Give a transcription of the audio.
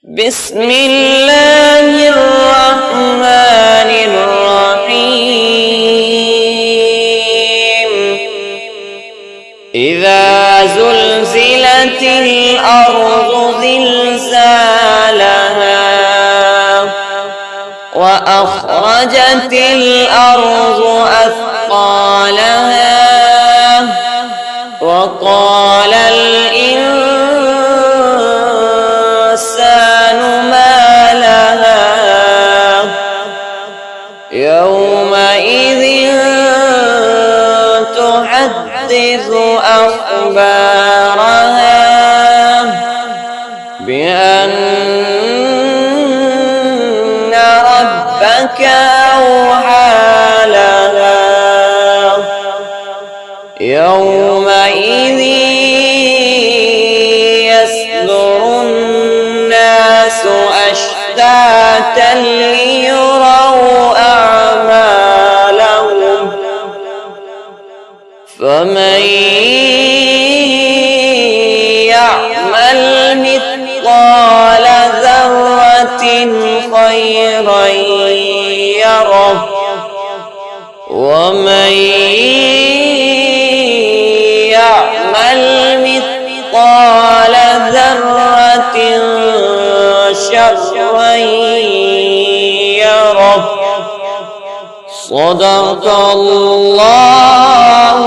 بسم الله الرحمن الرحيم إذا زلزلت الأرض زلزالها وأخرجت الأرض أثقالها وقال الإنسان ما لها يومئذ تحدث أخبارها بأن ربك أوحى لها يومئذ يصدر الناس أشتاتا ليروا أعمالهم فمن يعمل مثقال ذرة خيرا يره ومن يعمل مثقال ذرة شرا يره صدق الله